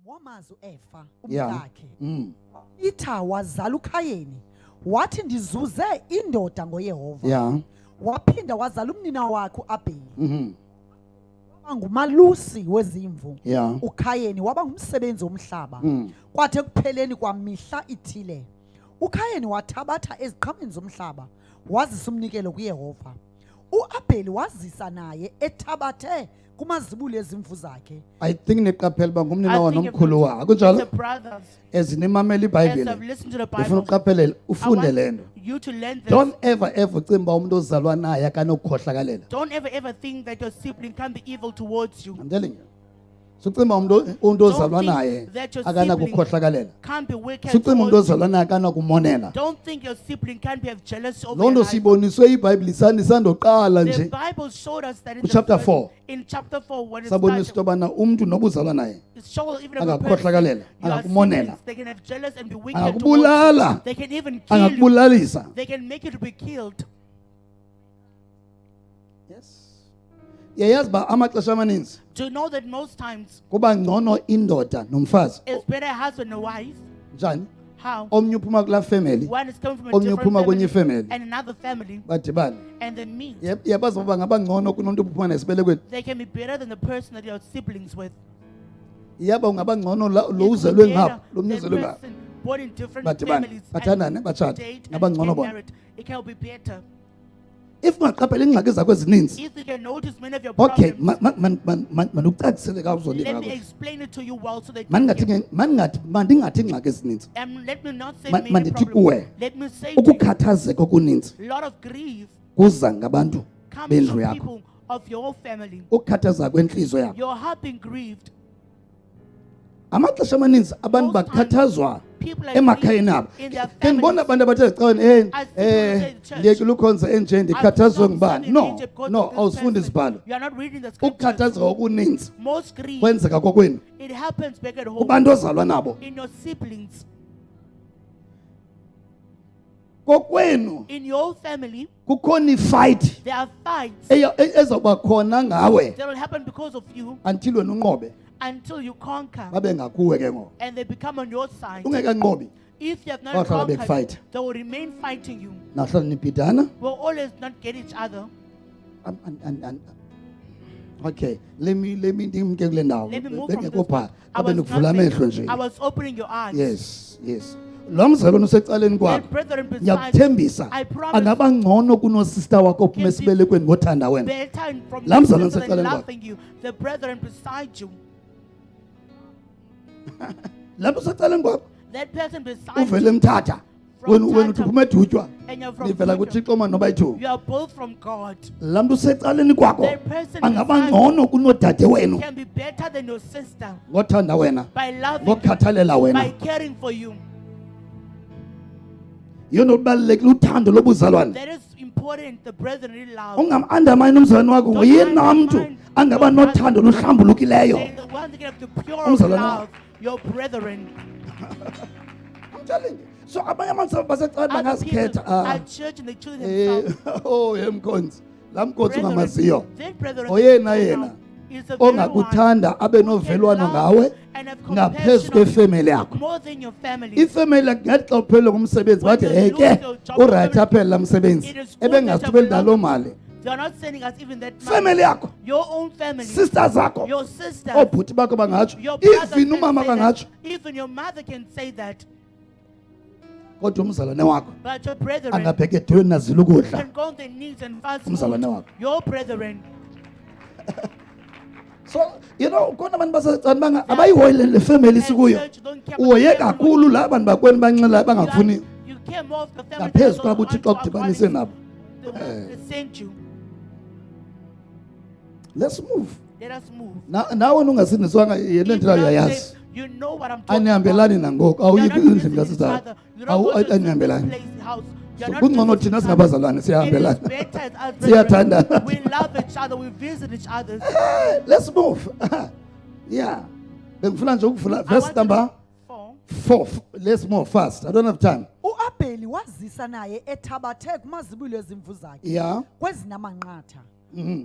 wamazi uEfa Yeah. umkakhe itha wazala uKhayeni wathi ndizuze indoda ngoYehova Yeah. waphinda wazala umnina wakhe uAbheli waba ngumalusi wezimvu Yeah. uKhayeni waba ngumsebenzi womhlaba kwathi ekupheleni kwamihla ithile uKhayeni wathabatha eziqhameni zomhlaba wazisa umnikelo kuYehova uAbheli wazisa naye ethabathe kumazibulu ezimvu zakhe. I think neqaphela ba ngumnina I wa think nomkhulu wa the akunjalo brothers, ezinimamela as I've iBhayibheli listened to the ufuna Bible, uqaphelele I ufunde want lento. you to learn this. Don't ever ucimba umuntu ozalwa naye akanokukhohlakalela. Don't ever think that your sibling can be evil towards you. I'm telling you. Sucimba umuntu ozalwa think naye that your akanakukhohlakalela. Can't be wicked Sucimba umuntu towards you. ozalwa naye akanakumonela. Don't think your sibling can be jealous over Lo your nto life. siboniswe iBhayibheli sandoqala The nje. Bible showed us that in Chapter the 4. in chapter 4 when it Sabonisa started, ubana umuntu nobuzalwa naye it showed even if a angakukhohlakalela, person, your angakumonela, siblings, they can have jealous and be wicked towards angakubulala, you. They can even kill you. angakubulalisa. They can make you to be killed. Yes. Yayazi ba amaxesha amaninzi Do you know that most times kuba ngcono indoda nomfazi. it's better a husband and a wife? Njani? How? Omnye uphuma kula family, One is coming from a omnye different uphuma kwenye family family. and another family, Badibana. and they meet. Yabazi baba ngaba ngcono kunomuntu uphuma nesibelekweni. They can be better than the person that you're siblings with. Yaba ungaba ngcono lo It could be uzelwe better ngapha, lo than mnyezelwe ngapha. person born in different Badibana, families bathandane, and bashade, date ngaba and ngcono get bona. married. It can be better. If ungaqaphela ingxaki zakho ezininzi. If you can notice many of your Okay, problems, manucacisele kawuzondile let me kakuhle. explain it to you well so that you Mandingathi can. mandingathi ingxaki ezininzi. Let me not say Man- many mandithi problems. kuwe, Let me say to you, ukukhathazeka okuninzi a lot of grief kuza ngabantu comes bendlu from yakho. people of your family. Ukukhathaza kwenhliziyo yakho. Your heart being grieved. Amaxesha amaninzi abantu Most times, bakhathazwa people are emakhayeni grieved abo. in their Ke ngibona families. abantu abathe ecaweni I see people say in church, ndiyekile ukhonza enje ndikhathazwe I've ngubani. stopped No, serving because no, of this awusifundi person. isibhalo. You are not reading the scriptures. Ukukhathazeka okuninzi Most grief, kwenzeka kokwenu it happens back at home. kubantu ozalwa nabo. In your siblings, Kokwenu in your family, kukhona ifight there are fights ezawuba khona ngawe that will happen because of you until wena unqobe until you conquer babe ngakuwe ke ngoku. and they become on your side. Ungekanqobi If you have not Bahlala conquered, bekufight. they will remain fighting you. nahlala nibhidana. We'll always not get each other. Okay, let me ndimke kule ndawo. Let me move from this Bengekho pha one. I abe was nokuvula not amehlo saying- nje. I was opening your eyes. Yes. Lo mzalwane usecaleni And kwakho brethren beside ngiyakuthembisa I promise angaba ngcono kunosista wakho ophuma Can be esibelekweni ngothanda wena. better and from La the mzalwane sister than usecaleni kwakho. loving you. The brethren beside you. Lapho usecaleni kwakho That person beside uvele you. mthatha From wena uthi Tata. uphuma edutywa And you're from nivela Judah. kuThixo ma noba yi-2. You are both from God. La mntu usecaleni kwakho That person angaba beside ngcono kunodade wenu Can be better than your sister ngothanda wena by loving you, ngokhathalela by wena. caring for you. Yiyo nokubalulekile uthando lobuzalwane. That is important. The brotherly love. Ungam-undermine umzalwane wakho Don't ngoyena mntu undermine angaba your brother. nothando luhlambulukileyo. They're the ones that have the pure Umzalwane love. Your brethren. I'm telling you. So abanye abantu basecala Other people bangazikhetha. are church and they choose themselves. Yemkhonzi. La mkhonzi Brethren, ungamaziyo. that brethren Oyena that you yena know is the very one ongakuthanda abe who can novelwano love ngawe and have ngaphezu compassion kwefamily on yakho. you more than your family. Ifamily ngathi xa uphelele ngumsebenzi When bathi you hey lose ke your job, uright family- aphela la msebenzi It is good ebengasithubeli that you nalo have mali. They are not sending us even that Family money. yakho, Your own family. sisters zakho, Your sister. obhuti bakho bangatsho, Your brother even can umama say that. bangatsho, Even your mother can say that. kodwa umzalwane wakho But your brethren angabheka edweni nazile ukudla. can go on their knees and fast Umzalwane food. wakho. Your brethren. So you know khona abantu basecala abayihoyile le family And sikuyo. church don't care Uhoye about the kakhulu la bantu bakweni banxila bangafuni You care more of the family ngaphezu that kwabo don't uThixo want to akudibanise acknowledge nabo. the one that sent you. Let's move. Let us move. Nawe ungasindiswanga yena If ndlela you are uyayazi. saved, you know what I'm talking about. Anihambelani nangoku You are awuyikho not endlini visiting each kasizathu. other. You don't go to this Anihambelani. place, house. You So are not kungcono visiting thina each singabazalwane other. It is siyahambelana. better as us Siyathandana. brethren. We love each other. We visit each other. Let's move. Yeah. Bengifuna nje ukuvula I verse want to number four. 4. Let's move fast. I don't have time. uAbheli wazisa naye ethabathe kumazibulu ezimvu zakhe Yeah. kwezinamanqatha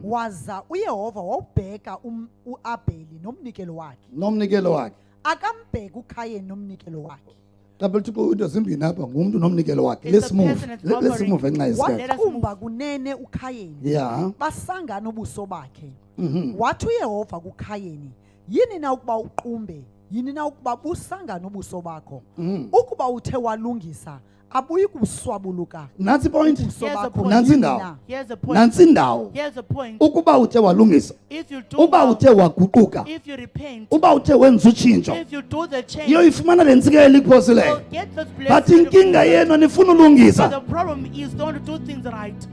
waza uYehova wawubheka uAbheli nomnikelo wakhe Nomnikelo wakhe. akambheke uKhayeni nomnikelo wakhe. xa belithixo into zimbini apha ngumntu nomnikelo wakhe. It's Let's the move. person that's Let's offering. move ngenxa yesikhathi. Let us move. Waqumba kunene uKhayeni. Yeah. Basangana ubuso bakhe. Wathi uYehova kuKhayeni, yini na ukuba uqumbe, yini na ukuba busangana ubuso bakho. Ukuba uthe walungisa, abuyi kuswabuluka. Nantsi point. Ubuso Here's the bakho point. Nantsi yini indawo. na? Here's the point. Nantsi indawo. Here's the point. Ukuba uthe walungisa, If you do uba well, uthe waguquka, if you repent, uba uthe wenza utshintsho, if you do the change, iyoyifumana le ntsikelelo you'll ikuphosileyo. get those But blessings. inkinga yenu nifuna But ulungisa. the problem is don't do things right.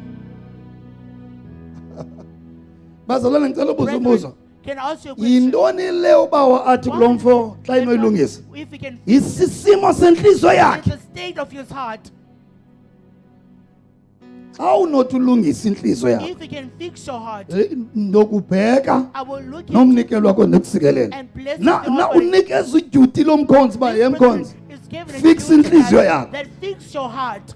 Bazalwane ngicela ubuza Brethren, umbuzo. can I ask you a question? Yintoni le ubawa athi kulo mfo xa inoyilungisa? If you can, Isisimo sentliziyo it's yakhe. the state of his heart. Xa unothi ulungisa intliziyo yakhe, If you can fix your heart, ndokubheka I will look into nomnikelo wakho ndikusikelele. and bless Na you. na unikeza udyuti lomkhonzi ba yemkhonzi. Fix inhliziyo yakho. That fix your heart.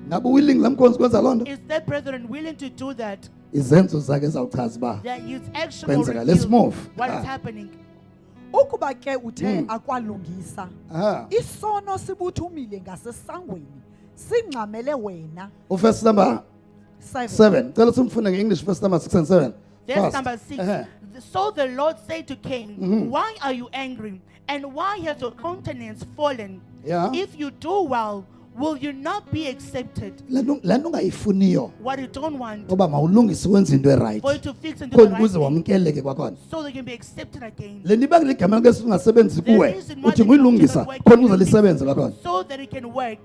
Ngabe willing lamkhonzi kwenza loo nto? Is that brethren willing to do that? Izenzo zakhe ezawuchaza uba That his action Kwenzeka. will Let's reveal move. what is Ah. happening. Ukuba ke uthe akwalungisa, ah, isono sibuthumile ngasesangweni, singxamele wena. verse number 7. 7. Cela simfunde nge-English verse number 6 and 7. Verse Fast. number 6. Uh-huh. So the Lord said to Cain, Why are you angry? And why has your countenance fallen? Yeah. If you do well, will you not be accepted? Le nto ungayifuniyo What you don't want, uba mawulungise wenze into erayithi for you to fix and do the khona right ukuze thing, wamkeleke kwakhona. so they can be accepted again. Le nto ibangela igama like singasebenzi The kuwe reason why uthi the nguyilungisa children work khona in ukuze the lisebenze kwakhona. So that it can work.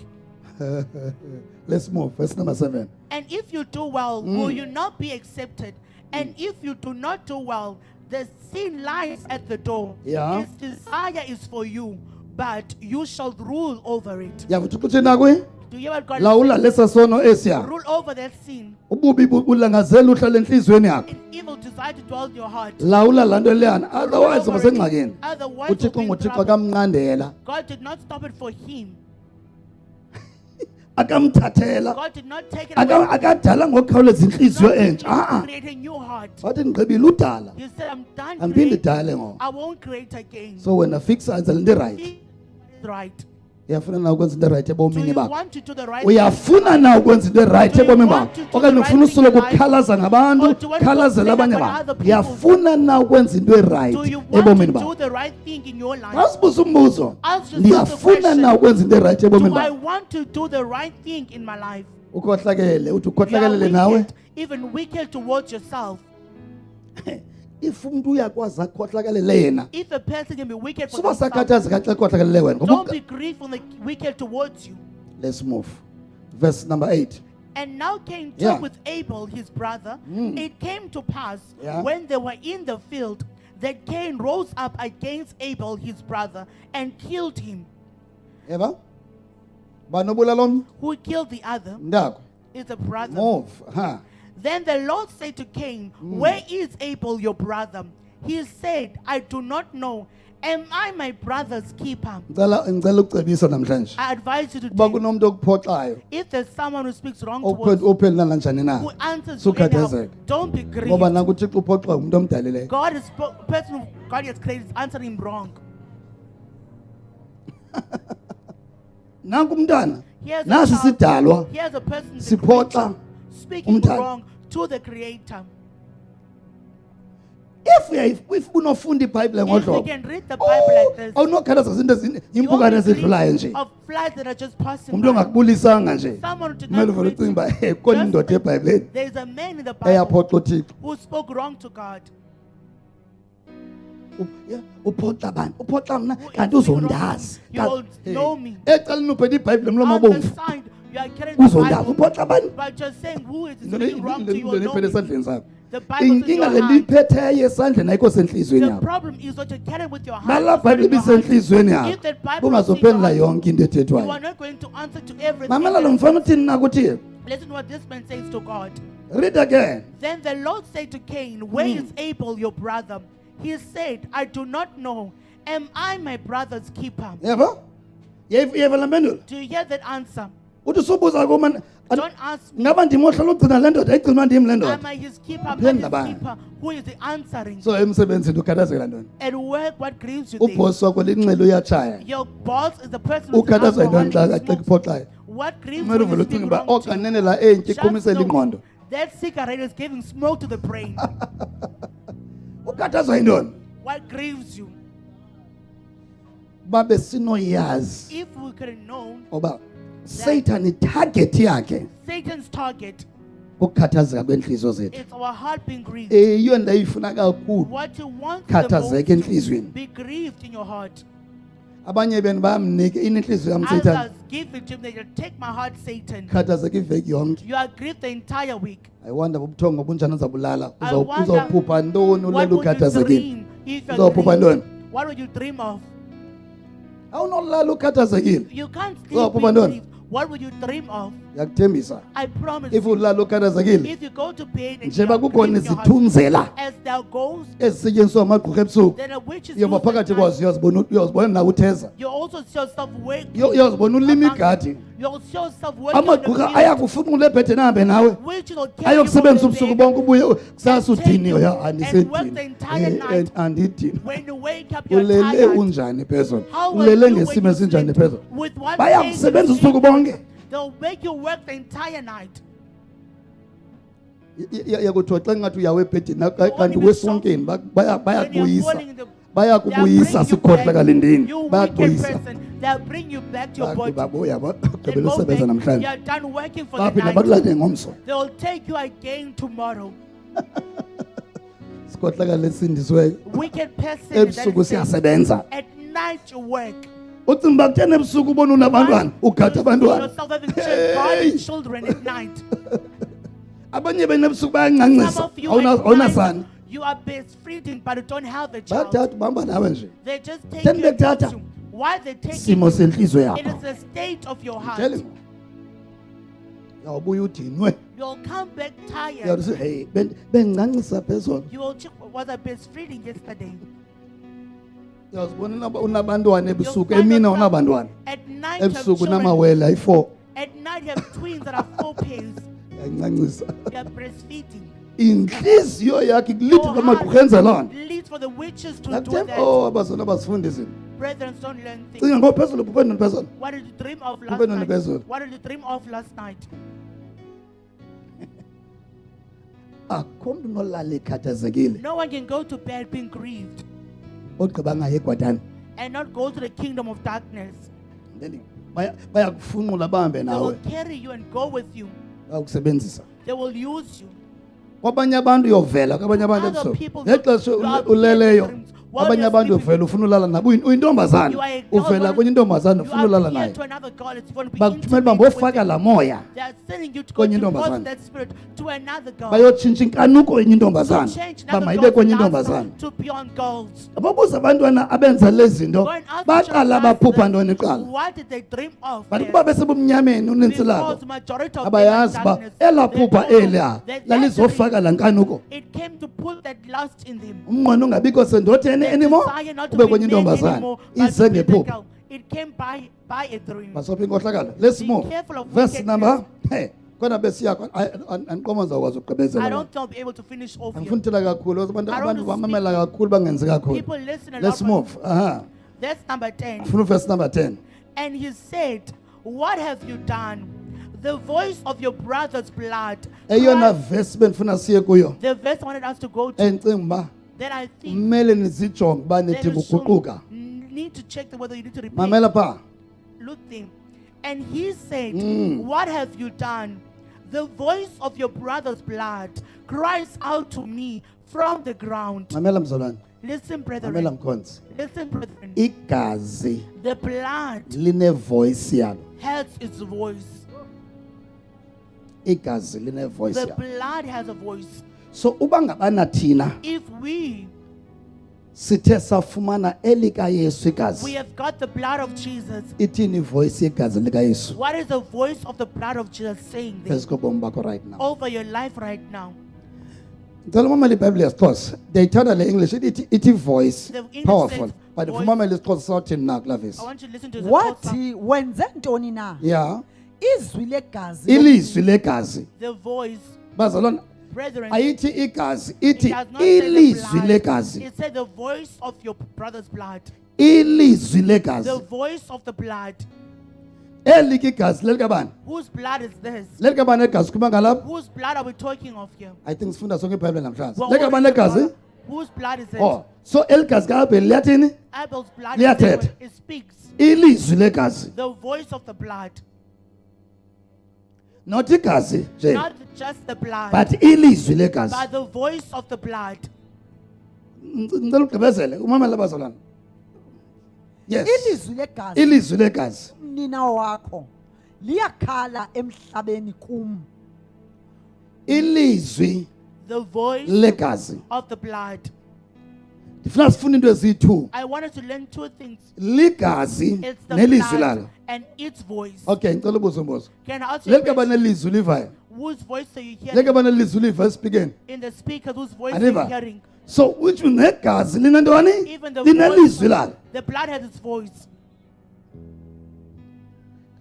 Let's move. Verse number 7. And if you do well, will you not be accepted? And if you do not do well, the sin lies at the door. Yeah. Its desire is for you, but you shall rule over it. Yava uthixo uthini na kuyi? Do you hear what God Lawula is lesa sono esiya. saying? Rule over that sin. Ububi bulangazela uhlala enhliziyweni yakho. An evil desire to dwell in your heart. Lawula laa nto leyana. Otherwise uba sengxakini. Otherwise, you'll uthixo be in nguthixo trouble. akamnqandela, God did not stop it for him. akamthathela, God did not take it away. from him. akadala ngokukhawuleza intliziyo Not entsha. to create a new heart. Wathi ndigqibile udala, He said, I'm done andiphinde creating. dale ngoku. I won't create again. So wena fixa enza le nto erayithi. Fix what is right. Uyafuna na ukwenza into erayithi Do ebomini you bakho? want to do the right thing? Uyafuna na ukwenza into erayithi Do you ebomini want bakho? to do Okanye the ufuna right thing usoloko in life? ukhalaza ngabantu, Or do you want to khalazela complain abanye about abantu? other people? Uyafuna na ukwenza into Do erayithi you want to ebomini do bakho? the right thing in your life? Asibuza umbuzo. Ask yourself the Ndiyafuna question, na ukwenza into erayithi ebomini do I bakho? want to do the right thing in my life? Ukhohlakele, uthi You are ukhohlakelele nawe. wicked, even wicked towards yourself. If umuntu uyakwazi akhohlakelele yena, If a person can be wicked for suba themselves, sakhathazeka xa ekhohlakelele wena. Ngoba don't be grieved when the wicked towards you. Let's move. Verse number 8. And now Cain talked Yeah. with Abel, his brother. It came to pass Yeah. when they were in the field that Cain rose up against Abel, his brother, and killed him. Eva? Banobulala omnye? Who killed the other Mntakho. is a brother. Move. Ha. Then the Lord said to Cain, Where is Abel, your brother? He said, I do not know. Am I my brother's keeper? Ngicela ukucebisa namhlanje. I advise you to Uba do. kunomuntu okuphoxayo, If there's someone who speaks wrong towards ophendula kanjani na? who answers you anyhow, Sukhathazeka. don't be grieved. Ngoba nanku uThixo uphoxa umuntu omdalileyo. God is person who God has created is answering him wrong. Nanku umntwana. Here's a Nasi child- sidalwa. Here's a person, the Siphoxa creature, speaking umntana. wrong to the Creator. If unofunda iBhayibhile If you ngohlobo. can read the Bible like this, Awunokhalaza zinto you impukane won't be ezidlulayo grieved nje. of floods that are just passing Umuntu by. ongakubulisanga nje. Someone who did Kumele not uvele read. ucinge uba khona Just indoda think eBhayibheleni there's a man in the Bible eyaphoxa uThixo. who spoke wrong to God. Uphoxa abantu, uphoxa mna Who is kanti speaking uzondazi. wrong. You will know me. Ecaleni uphethe iBhayibhile On emlomo the obomvu. side, you are carrying the Uzondazi Bible, uphoxa abantu. but you're saying who is Into speaking wrong to you le will know iphethe me. esandleni sakho. The Bible is in Inkinga your le hand. iphetheyo esandleni ayikho senhliziyweni The yakho. problem is what you're carrying with your heart. Bala is not in Bhayibhile your heart. ibisenhliziyweni If yakho. that Bible is in your Ungazophendula heart, yonke into you ethethwayo. are not going to answer to everything. Mamela lo mfana uthini na kuthi? Listen to what this man says to God. Read again. Then the Lord said to Cain, Where is Abel, your brother? He said, I do not know. Am I my brother's keeper? Yebo? Yeva la mpendulo. Do you hear that answer? Uthi usubuza kuma Don't ask me, ngaba ndimohla lokugcina le ndoda ayigcinwa ndim le ndoda. am I his keeper? Am Phendula I bani? his keeper? Who is he answering? So emsebenzini ukhathazekela ntoni? At work, what grieves you there? Ubhosi wakho linxele uyatshaya. Your boss is the person who's Ukhathazeka ntoni xa alcoholic, xa smokes. kuphoxayo? What grieves Kumele you uvele is ucinga being uba wrong to you. okanene la entyi Just iqhumisela know ingqondo. that cigarette is giving smoke to the brain. Ukhathazwa yintoni? What grieves you? Babe sinoyazi If we could have known oba Satan itarget yakhe Satan's target, ukukhathazeka kwenhliziyo zethu. it's our heart being grieved. Eyiyo ndayifuna kakhulu. What you want the Khathazeka most, enhliziyweni. be grieved in your heart. Abanye benu bayamnika inhliziyo yam Satan. Others give it to him. They just take my heart, Satan. Khathazeka iveki yonke. You are grieved the entire week. I wonder ubuthongo bunjani uzabulala. I wonder Uzawuphupha ntoni What ulele would you ukhathazekile. dream if you're Uzawuphupha ntoni? grieved? What would you dream of? Awunolala ukhathazekile. You can't sleep Uzawuphupha being ntoni? grieved. What would you dream of? Ndiyakuthembisa. I promise If you, ulala ukhathazekile if you go to bed and njeba you are kukhona grieved in your heart, izithunzela as there goes, ezisetyenziswa amagqirha ebusuku, then a witch is yoba used at phakathi night. kwazo uyazibona nawe utheza. You also see yourself waking. Uyazibona ulima among igadi. them. You also see yourself waking on the Amagqirha field. ayakufunqula ebhedeni ahambe nawe. Witches will carry you Ayosebenzisa from the ubusuku bed. bonke ubuye kusasa And take udiniwe you ya and work andisedini. the entire night. Andidini. When you wake up, you're Ulele tired. unjani phezulu? How will Ulele you when ngesimo you esinjani sleep? phezulu? With what Bayakusebenzisa state you ubusuku sleep? bonke. They'll make you work the entire night. Yakuthiwa xa ngathi uyawe ebhedini kanti only be wesonkeni When you're bayakubuyisa. falling in the Bayakubuyisa they'll bring you sikhohla back. kalindini. You wicked Bayakubuyisa. person, they'll bring you back to your body. Babuya Then bagqibela go usebenza back. You namhlanje. are done working for the Baphinda night. bakulande ngomso. They'll take you again tomorrow. Sikhohla kalesindisiweyo. Wicked person that Ebusuku is saved. siyasebenza. At night you work. Ucinga uba kutheni ebusuku ubona unabantwana ugada You see abantwana. yourself having Hey! guarding children at night. Abanye benu ebusuku Some bayancancisa. of you at Awunasana. night, you are breastfeeding but you don't have a child. Bathatha bahamba nawe nje. They just take Then you they and toss tata. you. Why they take Simo you? senhliziyo It yakho. is the state of your heart. Tell him. Yawubuya udinwe. You'll come back tired. Yawuthi hey bengicancisa phezulu. You will check, was I breastfeeding yesterday? Uyazibona unabantwana You'll ebusuku find emini yourself awunabantwana. At night you have Ebusuku children. namawele ayi4. At night you have twins that are 4 pairs. Yancancisa. You are breastfeeding. Inhliziyo yakhe Your ilithi kamagqirha enza loo nto. leads for the witches to do Ngakuthemba that. abazona basifundisi. Brethren, don't learn things. Cinga ngophezulu ubhubhe ntoni phezulu. What did you dream of last Ubhubhe ntoni night? phezulu. What did you dream of last night? Akho mntu nolala ekhathazekile. No one can go to bed being grieved Ogqiba ngaye egwadani. and not go to the kingdom of darkness. Then bayakufunqula bahambe They nawe. will carry you and go with you. Bayakusebenzisa. They will use you. Kwabanye abantu uyovela kwabanye abantu Other ebusuku. people, Ngexesha you are uleleyo. dreams. While Abanye you're abantu sleeping, uvela ufuna ulala nabo uyintombazana. you are a girl, Uvela kwenye intombazana you ufuna ulala appear naye. to another girl. It's going to be Bakuthumela intimate uba with mbofaka them. la moya. They are sending you to go Kwenye to intombazana. cause that spirit to another girl. Bayotshintsha inkanuko yenye intombazana. To change Ba another mayibe girl's kwenye last intombazana. to be on girls. Ababuza abantwana abenza lezi zinto Go and ask baqala the baphupha children, ntoni kuqala. what did they dream of? Kanti there? kuba besebumnyameni uninzi labo. Because majority of them Abayazi are ba darkness. ela They phupha don't know eliya that lalizofaka dream, la nkanuko. it came to put that lust in them. Umnqweno ungabikho sendotheni They anymore. desire not to Ube be kwenye men intombazana. anymore, but Ize to be the ngephupha. girl. It came by a dream. Masopha inkohlakalo. Let's Be move. careful of Verse wickedness. number. Hey, khona besiya andiqoma ngizawukwazi I ukugqibezela. don't think I'll be able to finish off here. Angifuni uthela kakhulu abantu I don't abantu speak- bamamela kakhulu bangenzi kakhulu. People listen a Let's lot. move. Aha. That's number 10. Funa verse number 10. And he said, what have you done? The voice of your brother's blood. Eyona cries- verse bendifuna siye kuyo. The verse I wanted us to go to. Endicinga uba Then I think kumele nizijonge uba then nidinga you should uguquka. need to check whether you need to repent. Mamela pha. Look there. And he said, Mm. what have you done? The voice of your brother's blood cries out to me from the ground. Mamela mzalwane. Listen, Mamela brethren. mkhonzi. Listen, brethren. Igazi The blood line voice yalo. has its voice. Igazi line voice The yalo. blood has a voice. So uba ngabana thina If we sithe safumana elika Yesu igazi. have got the blood of Jesus, Ithini voice yegazi lika Yesu? what is the voice of the blood of Jesus saying there Phezu kobomi bakho right now. over your life right now? Ngicela umamela iBhayibhile yesiXhosa. Ndiyayithanda le English ithi voice The English powerful. says But voice. umamela isiXhosa sawuthini na kula vesi? I want you to listen to the wathi wenze ntoni na Yeah. izwi legazi ilizwi legazi The voice, bazalwana brethren, ayithi igazi it ithi has not said the ilizwi blood. legazi It said the voice of your brother's blood. ilizwi legazi The voice of the blood. eli ke igazi lelikabani Whose blood is this? lelikabani legazi kuba ngalapha Whose blood are we talking of here? I think sifunda sonke iBhayibhile namhlanje Well, lelikabani legazi whose blood is it? oh so eligazi kaAbheli liyathini Abel's blood Liyathetha. is it speaks. ilizwi legazi The voice of the blood. not igazi nje Not just the blood, but ilizwi legazi but the voice of the blood. ngicela ugqibezele umamela bazalwana yes ilizwi legazi ilizwi legazi nina wakho liyakhala emhlabeni kum ilizwi The voice legazi of the blood. ndifuna sifuna into eziyi-2 I wanted to learn two things. ligazi It's the nelizwi blood lalo and its voice. okay ngicela ubuze umbuzo Can I ask you a lelikaba question? nelizwi ulivayo Whose voice are you hearing? lelikaba nelizwi uliva esipikeni In the speakers, whose voice are you Adiva. hearing? so which negazi linantoni Even the linelizwi voice, lalo the blood has its voice.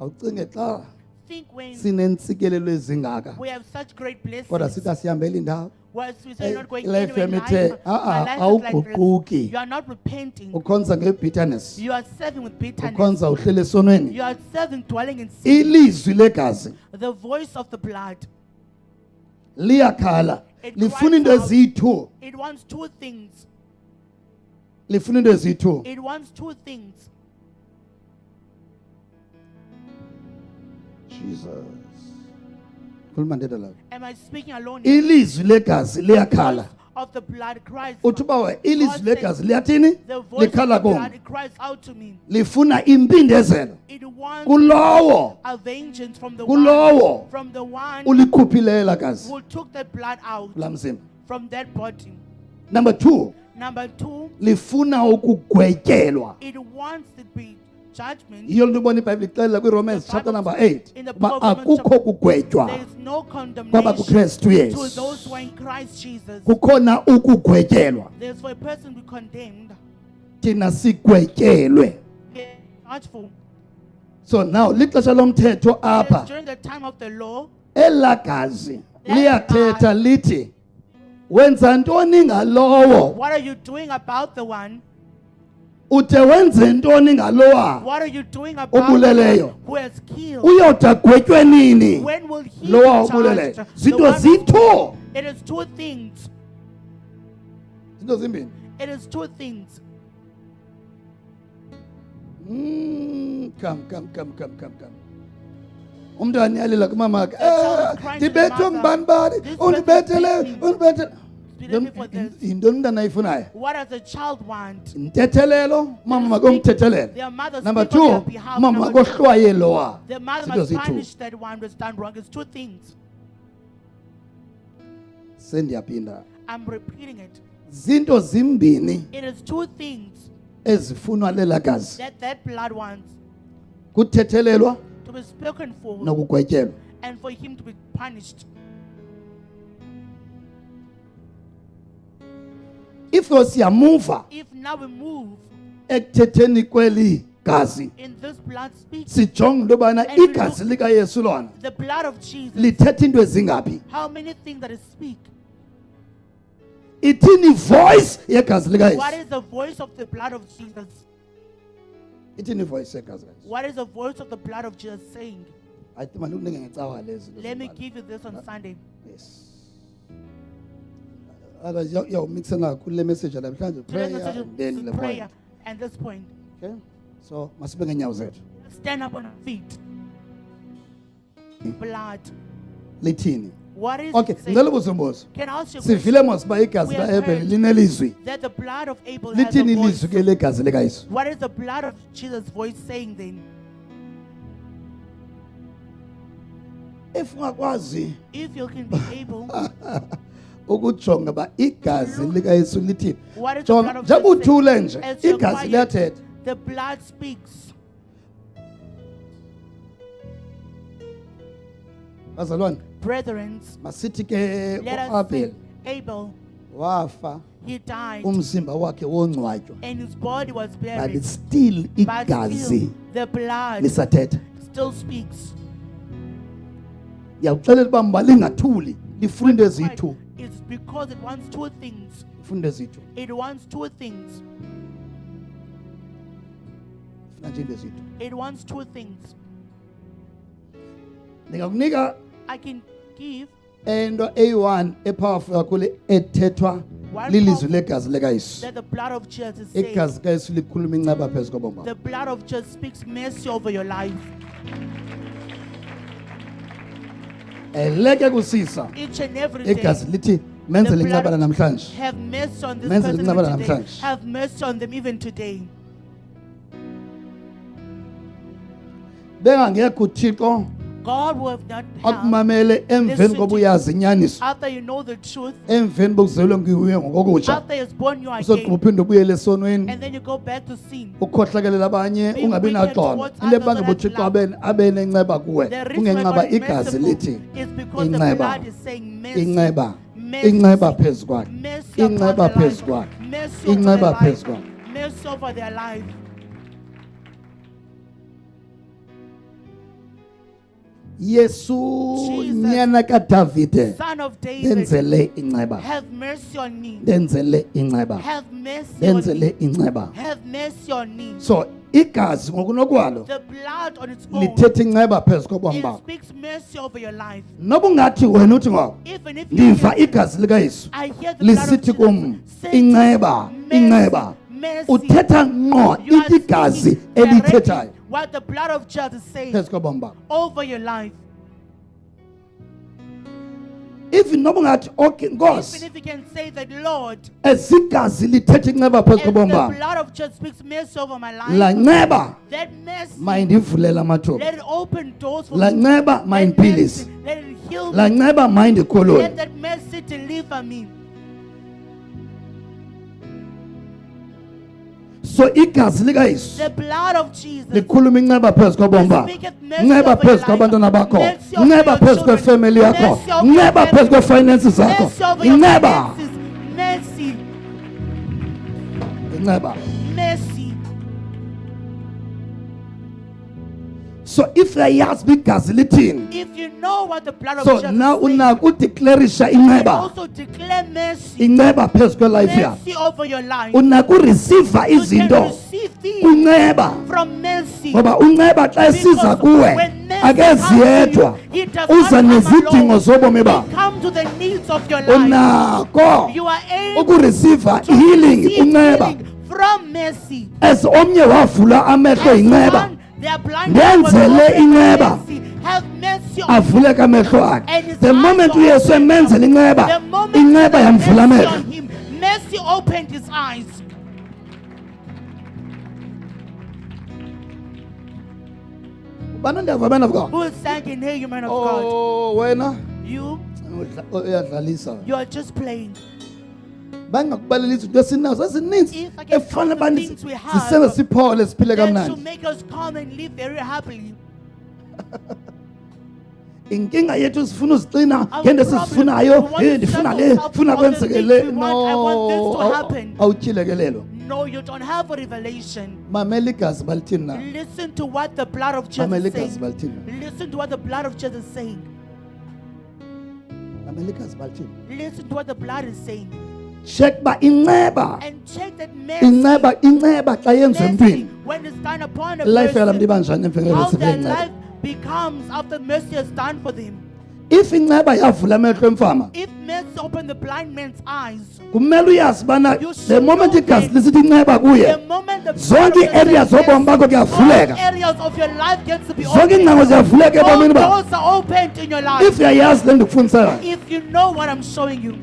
awucinge xa Think when sinentsikelelo ezingaka we have such great blessings. kodwa sithi asihambeli ndawo Whilst we say you're not going life anywhere in yami life, ithe, my life is like awuguquki. this. You are not repenting. ukhonza ngebitterness You are serving with bitterness. ukhonza uhlele esonweni You are serving dwelling in sin. ilizwi legazi The voice of the blood. liyakhala It lifuna cries into out. eziyi-2 It wants two things. lifuna into eziyi-2 It wants two things. jesus khuluma ndedwa lapho Am I speaking alone? ilizwi legazi liyakhala Voice of the blood cries. uthi uba we ilizwi God legazi says, liyathini The voice of likhala the kum blood, it cries out to me. lifuna impindezelo It wants kulowo a vengeance from the kulowo one, from the one ulikhuphileyo ela gazi who took the blood out kulaa mzimba from that body. number 2 Number two, lifuna ukugwetyelwa it wants to be judgment. yiyo loo nto ubona ibhayibhile ixelela kwiRomans The chapter Bible number says 8 in the uba book of Romans akukho chapter- kugwetywa There is no kwaba condemnation kuKristu to Yesu those who are in Christ Jesus. kukhona ukugwetyelwa There's for a person to be condemned. thina sigwetyelwe Yeah, judgeful. so now lixesha lomthetho It is apha during the time of the law, elaa gazi liyathetha lithi wenza ntoni ngalowo what are you doing about the one? ude wenze ntoni ngalowa What are you doing about the Obuleleyo. one who has killed? uyawude agwetywe nini When will he lowa be obuleleyo judged? The zinto one who- ziyi-2 It is two things. zinto zimbini It is two things. come umntwana yalela kumamakhe child is crying to the ndibethwe mother. ngubani bani This undibethele person beat me. undibethele Believe me for this. yintoni umntana ayifunayo What does the child want? mtethelelo umama makomthethelela Their mother number speak on their 2 behalf. umama Number two, makohlwaye lowa the mother zinto must ziyi-2 punish that one who's done wrong. It's two things. sendiyaphinda I'm repeating it. zinto zimbini It is two things ezifunwa lela gazi that that blood wants kuthethelelwa to be spoken for nokugwetyelwa and for him to be punished. if siyamuva If now we move ekuthetheni kweli gazi in this blood speak, sijonge into yobana And we igazi likayesu lona the blood of Jesus, lithetha into ezingaphi how many things that it speak? ithini voice yegazi likayesu What is the voice of the blood of Jesus? ithini voice yegazi likayesu What is the voice of the blood of Jesus saying? ayithi mandikuninge ngecawa lezi Let me give you this on Sunday. yes yawumixela kakhulu le message namhlanje Today's prayer message and then is the prayer. point And this point, okay so masibe ngeenyawo zethu stand up on our feet. Blood. lithini What is okay it saying? ngicela ubuzumbuzo Can I ask you a question? sivile mos uba igazi We have kaebheli heard linelizwi that the blood of Abel has a lithini voice. ilizwi ke legazi likayesu What is the blood of Jesus' voice saying then? if ungakwazi If you can be able, ukujonga uba igazi likayesu lithini what is the jonga blood of njengoba Jesus uthule saying? nje As you're igazi quiet, liyathetha the blood speaks. bazalwane Brethren, masithi ke let us uabheli say, Abel, wafa he died umzimba wakhe wongcwatywa and his body was but buried. still But igazi still, the blood lisathetha still speaks. Ngiyawuxelela uba malingathuli lifuna into eziyi-2. It's because it wants two things. Lifuna into eziyi-2. It wants two things. Lifuna nje into eziyi-2. It wants two things. Ndingakunika I can give into eyi-1 epowerful kakhulu ethethwa lilizwi legazi likaYesu. that the blood of Jesus says. Igazi likaYesu likhuluma inceba phezu kobomi bakho. The blood of Jesus speaks mercy over your life. Eleke kusisa Each and every day. igazi lithi menzele The blood inceba namhlanje. Have mercy on this Menzele person inceba even today. namhlanje. Have mercy on them even today. Bengangekho uThixo God will have not helped akumamele emveni koba uyazi inyaniso. after you know the truth, Emveni bokuzelwe nguye ngokokutsha. after He has born you Uzothi again, uphinde ubuyele esonweni. and then you go back to sin. Ukhohlakelela abanye Be ungabi wicked naxolo. towards Into others ebanga that uThixo love. abe nenceba kuwe. The reason why Kungenxaba God is igazi merciful lithi is because the inceba. blood is saying mercy. Inceba. Mercy. Inceba phezu kwakhe. Mercy upon Inceba their phezu life. kwakhe. Mercy over Inceba their phezu life. kwakhe. Mercy over their life. Yesu Jesus, nyana kaDavide Son of David, denzele inceba. have mercy on me. Denzele inceba. Have mercy on me. Denzele inceba. Have mercy on me. So igazi ngokunokwalo The blood on its own, lithetha inceba phezu kobomi it bakho. speaks mercy over your life. Noba ungathi wena uthi ngoku Even if you ndiva hear- igazi likaYesu I hear the blood of lisithi Jesus kum saying, inceba, inceba. mercy. Uthetha ngqo You are igazi speaking directly elithethayo what the blood of Jesus is saying phezu kobomi bakho. over your life. Even noba ungathi okay Even Nkosi if you can say that, Lord, ezigazi lithetha inceba phezu if kobomi the bakho. blood of Jesus speaks mercy over my life, La nceba that mercy, mayindivulele amathuba. let it open doors for La me. nceba That mayindiphilise. mercy, let it heal La me. nceba mayindikhulule. Let that mercy deliver me. So igazi likaYesu The blood of Jesus likhuluma inceba phezu kobomi bakho. speaketh mercy Nceba over phezu your kwabantwana life. bakho. Mercy over Nceba your phezu children. kwefamily yakho. Mercy over your Nceba phezu family. kwefinances zakho. Mercy over your Inceba. finances. Mercy. Inceba. Mercy. So if uyayazi uba igazi lithini, If you know what the blood of so Jesus now is saying, unako udeclarisha you can inceba. also declare mercy. Inceba phezu kwelife yakho. Mercy over your life. Unako ureceiva You can izinto receive things kwinceba. from mercy. Ngoba unceba xa esiza kuwe akezi yedwa, uza nezidingo zobomi bakho. Come to the needs of your life. Unako You are able ukureceiva to healing receive unceba. healing from mercy. As omnye wavula amehlo As inceba, one, their blind eyes was Ndenzele opened by inceba. mercy. Have mercy on avuleka amehlo And akhe. his The eyes moment were uyesu opened emenzela the inceba, moment inceba there was yamvula mercy amehlo. on him, mercy opened his eyes. Bana ndiyava man of God. Who is standing here, you man of God? Oh wena You, uyadlalisa. you are just playing. Bangakubalela izinto esinazo ezininzi If I can efana count the bani things we have, zisenze siphole siphile That kamnandi. should make us calm and live very happily. Inkinga yethu sifuna uzigcina Our ngento problem, esizifunayo. we want to Ndifuna settle le, up ndifuna all the kwenzeke things le. we want. I want this to happen. Awutyhilekelelo. No, you don't have a revelation. Mamela igazi balithini na. Listen to what the blood of Jesus Mamela is igazi saying. balithini na. Listen to what the blood of Jesus is saying. Mamela igazi balithini. Listen to what the blood is saying. Check ba inceba. And check that mercy, Inceba xa yenziwe mercy emntwini. when it's done upon a Life yala mntu person, ibanjani emveni how kwesive their inceba. life becomes after mercy has done for them. If inceba yavula amehlo emfama, If mercy opened the blind man's eyes, kumele uyazi bana You the should moment know igazi that lisithi inceba the kuye, moment the zonke blood of ii-areas Jesus zobomi bakho all kuyavuleka. areas of your life gets to be Zonke opened. iingcango ziyavuleka All ebomini bakho. doors are opened in your life. If uyayazi le ndikufundisayo. If you know what I'm showing you.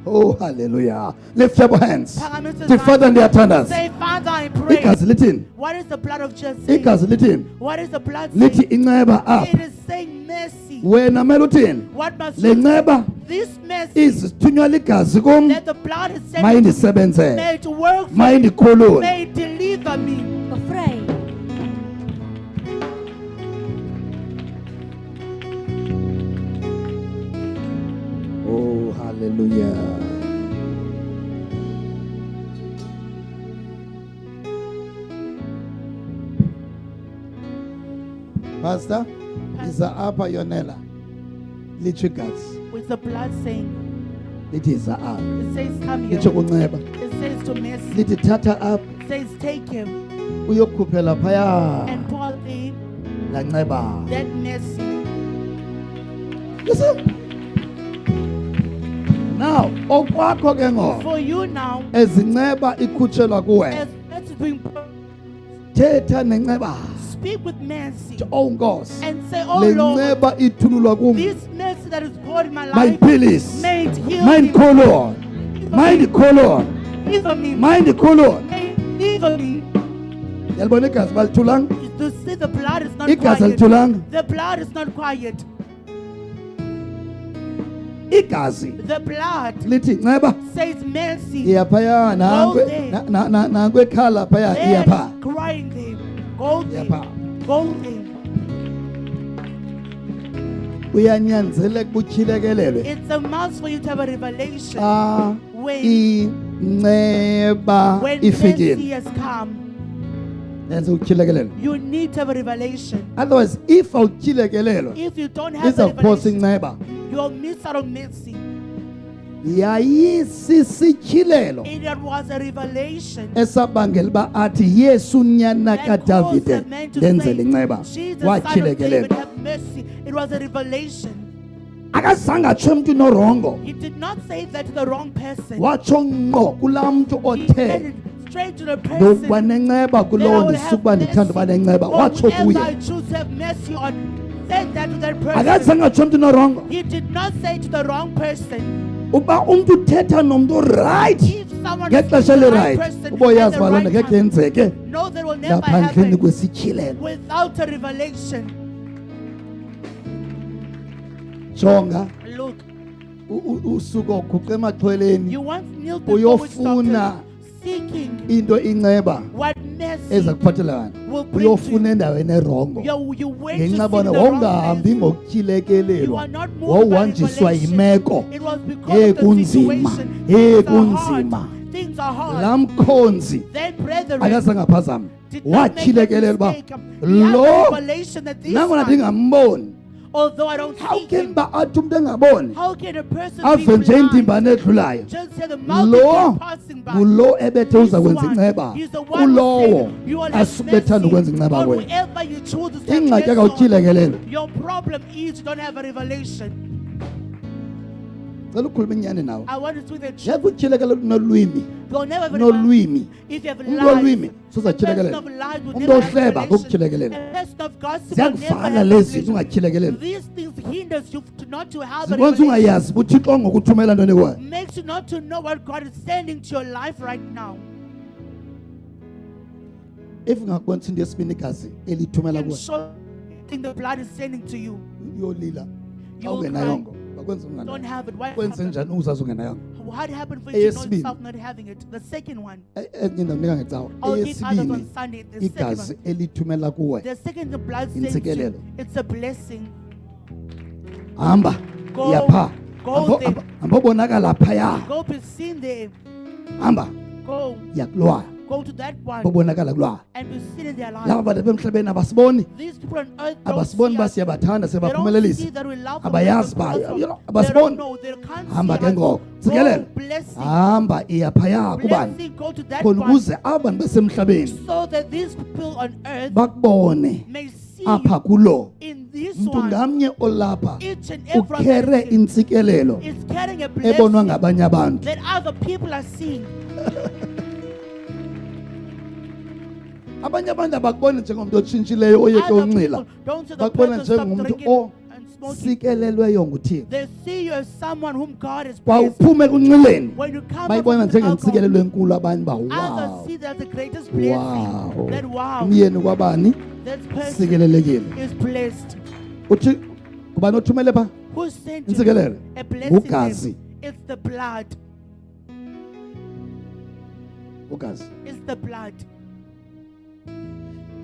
Oh hallelujah. Lift your hands. Phakamise Say, Father izandla. ndiyathandaza. Say, Father, I pray. Igazi lithini? What is the blood of Jesus saying? Igazi lithini? What is the blood Lithi saying? inceba apha. It is saying mercy. Wena mele uthini? What must Le you nceba This mercy izithunywa ligazi kum, that the blood is saying mayindisebenzele, may it work for me, mayindikhulule. may it deliver me. Afraid. Oh hallelujah. Pastor, Iza apha yonela. Litsho igazi. with the blood saying, Lithi iza apha. it says, come here. Litsho kunceba. It says to Mercy. Lithi thatha apha. It says, take him Uyokhuphela phaya. and pour the La nceba. that Mercy. You see? Now, okwakho ke ngoku. For you now, Ezinceba ikhutshelwa kuwe. as Mercy is being Thetha nenceba. speak with Mercy Oh Nkosi. and say, oh Le Lord, nceba ithululwa kum. this mercy that is poured in my My life, peace. may it heal Mind me. colon. Mind colon. Deliver me. Mind colon. May it deliver me. Yalibona igazi balithulanga? To see the blood is not Igazi quiet. alithulanga. The blood is not quiet. Igazi The blood lithi nceba says mercy. iyaphaya nankwe ekhala phaya There iyapha. is crying there. Go there. Iyapha. Go there. Uyanyanzeleka utyhilekelelwe. It's a must for you to have a revelation. Xa When, inceba when mercy ifikile. has come, Yenze utyhilekelelwe. you need to have a revelation. Otherwise if awutyhilekelelwe If you don't have a izawuphosa revelation, inceba. you'll miss out on mercy. Yayisisityhilelo It was a revelation esabangela uba athi Yesu nyana that caused kaDavide a man to ndenzele say, inceba. Jesus, son of David, Watyhilekelelwa. have mercy. It was a revelation. Akazange atsho emntu norongo. He did not say that to the wrong person. Watsho ngqo kulaa mntu He said othe it straight to the nokuba person. nenceba that I kuloo will ndisuka have uba ndithanda uba mercy nenceba. on Watsho whoever I kuye. choose to have mercy on. Said that to that person. Akazange atsho emntu norongo. He did not say to the wrong person. Uba umntu uthetha nomntu right If someone is ngexesha the right lirayithi person uboyazi at the uba loo nto right ngekhe time, yenzeke no, that will never ngaphandleni happen kwesityhilelo. without a revelation. Jonga Look, usuka uguqe emaxhweleni you once knelt before witch uyofuna doctors seeking into inceba what mercy eza kuphathelana. will bring to Uyofuna endaweni erongo. you went to Ngenxa seek bona the wrong wawungahambi place. You ngokutyhilekelelwa are not moved by wawuhanjiswa revelation. yimeko. It was because Hey, of the kunzima. situation. Hey, Things are hard. kunzima. Things are hard. Laa mkhonzi Then brethren akazange aphazama did not make a watyhilekelela uba mistake. He had lo a revelation that this nangona one, ndingamboni. although I don't How see can him, ba athi umntu engaboni how can a person ave be nje blind? indimbane edlulayo? Just hear the Lo multitude passing by. ngulo ebethe This uza kwenza one, inceba he's the one who kulowo said, you will have asubethanda ukwenza mercy inceba on kuye. whoever you choose to have Ingxaki mercy on. akawutyhilekelelwa. Your problem is you don't have a revelation. Cela ukhuluma inyani nawe. I want to speak the truth. Yeva utyhilekele nolwimi. You'll never have a revelation. Nolwimi. If you have Umntu lies, olwimi a person sozatyhilekelela. of lies will Umntu never have ohleba revelation. akutyhilekelela. A person of gossip will never Ziyakuvala have lezi revelation. ungatyhilekeleli. These things hinders you to not to have a Zikwenza revelation. ungayazi uba uThixo ngokuthumela ntoni kuwe. Makes you not to know what God is sending to your life right now. If ungakubonisa into yesibini igazi elithumela And kuwe show thing the blood is sending to you. uyolila. You'll Awungenayongo. Bakwenza Don't unganayo. have it. Why Kwenze happened? njani uzazi ungenayongo? How did it happen for you to know Eyesibini. yourself not having it? The second one. Enye ndawunika ngecawa. I'll give others Eyesibini on Sunday. The second igazi one. elithumela kuwe. The second the blood sends Intsikelelo. you. It's a blessing. Hamba. Go- Yapha. go there. Hamba obonakala phaya. Go be seen there. Hamba. Go. Yakulwa. Go to that one Bobonakala kulwa. and be seen in their Laba life. bantu bemhlabeni abasiboni. These people on earth don't Abasiboni see us. basiyabathanda They don't see sebaphumelelisa. that we love them. Abayazi ba, They you know, don't abasiboni. know. They can't Hamba ke see ngoko. us. Sikelela. Go blessing. Hamba iyaphaya kubani. Blessing. Go to that Khona one ukuze abantu basemhlabeni so that these people on earth bakubone may see apha kulo. in this Umuntu one. ngamnye olapha Each and every one ukhere that is intsikelelo carrying a ebonwa blessing ngabanye abantu. that other people are seeing. Abanye abantu abakuboni njengomuntu otshintshileyo oyeke Other unxila. people don't see the Bakubona person stop njengomuntu drinking and smoking. osikelelweyo nguThixo. They see you as someone whom God has blessed. Kwawuphume kunxileni When you come up bayibona with alcohol, njengentsikelelo enkulu abanye ba others wow. see that the greatest blessing. Wow. That wow, Umyeni kwabani that person sikelelekile. is blessed. Uthi kubani othumele pha? Who sent you Intsikelelo. a blessing? Ugazi. It's the blood. Ugazi. It's the blood.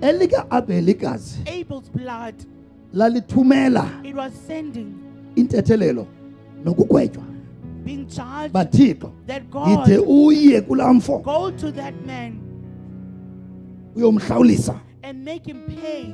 Elika Abel igazi Abel's blood. lalithumela It was sending, intethelelo nokugwetywa. being charged Bathixo that yide God uye kulaa mfo go to that man uyomhlawulisa. and make him pay.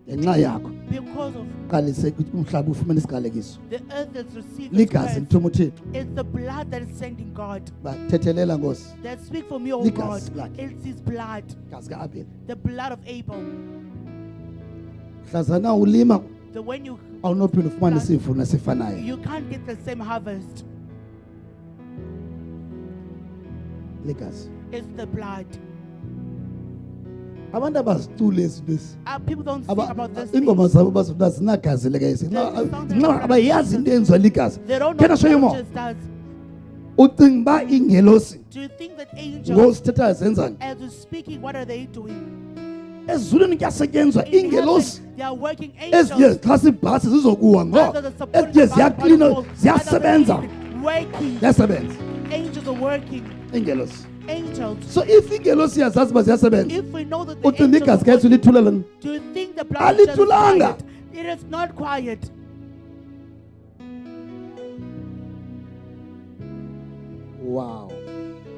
ngenxa yakho Because of qalise umhlaba ufumene isigalekiso the earth that's received ligazi its lithuma uthixo it's the blood that is sending God. bathethelela Nkosi That speak for me, oh Ligazi God. lakhe. It's his blood. gazi kaAbel The blood of Abel. hlazana ulima The when you awunophinda ufumane isivuno esifanayo you can't get the same harvest. ligazi It's the blood. abantu abazicule izinto ezi People don't think about this. ingoma thing. zabo bazifuna zinagazi lekaisi There's something nxa about abayazi into eyenziwa ligazi They don't Can I know show you what more? Jesus does. ucinga uba ingelosi Do you think that angels, ngosithethayo zenzani as we're speaking, what are they doing? ezulwini kuyasetyenzwa In heaven, ingelosi they are working eziye angels. xa sibhasi zizokuwa ngo Others are supporting eziye the ziyaklina gospel. ziyasebenza Others are working. ziyasebenza Angels are working. ingelosi Angels. so if ingelosi yazazi uba ziyasebenza If we know that the ucinga angels igazi are kayesu working, lithule lona do you think the blood of Jesus is Alithulanga. quiet? It is not quiet. wow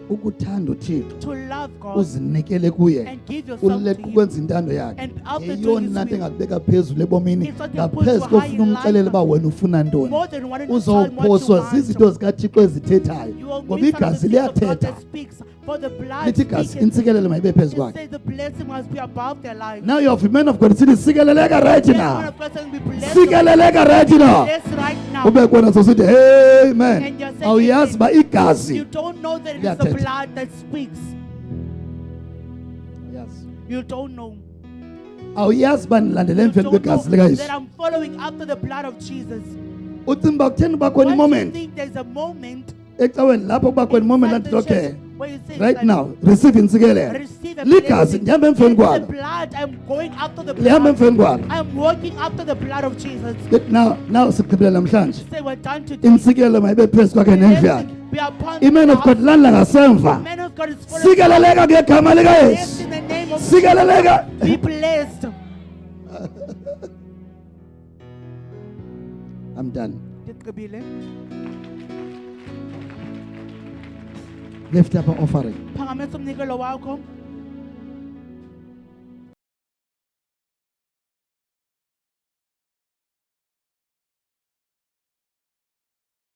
ukuthanda uthixo To love God uzinikele kuye and give yourself to uleqa Him. ukwenza intando yakhe And after doing His yeyona nto will, engakubeka phezulu ebomini It's what they put ngaphezu you high kofuna in umxelele life. uba wena ufuna ntoni more than wanting to tell Him what you uzawuphoswa want. zizinto zikathixo ezithethayo You will ngoba miss out igazi the things of God liyathetha that speaks. For the blood lithi igazi speaketh. intsikelelo mayibe phezu It kwakhe says the blessing must be above their lives. now you have man of God sithi sikeleleka right Yes, man now of God says be blessed. sikeleleka right now Blessed right now. ube kona sosithi amen And you're saying awuyazi uba You igazi don't know that it is the Liyathetha. blood that speaks. Yes. You don't know. awuyazi uba ndilandele You emveni don't know kwegazi likayesu that I'm following after the blood of Jesus. ucinga uba kutheni uba khona Once you imoment think there's a moment ecaweni lapho kuba khona imoment inside landithi the church okay where you say, right like, now receive intsikelelo receive a ligazi blessing. ndihamba emveni It's the kwalo blood. I'm going after the lihamba blood. emveni kwalo I'm walking after the blood of Jesus. now sigqibile namhlanje Say we're done today. intsikelo mayibe phezu kwakhe nendlu yakhe Blessing be upon iman of the God landla ngasemva Man of God is full of sikeleleka ngegama blessed likayesu in the name of sikeleleka Jesus. Be blessed. I'm done Ndiqibile. lift up our offering Phakamisa umnikelo wakho.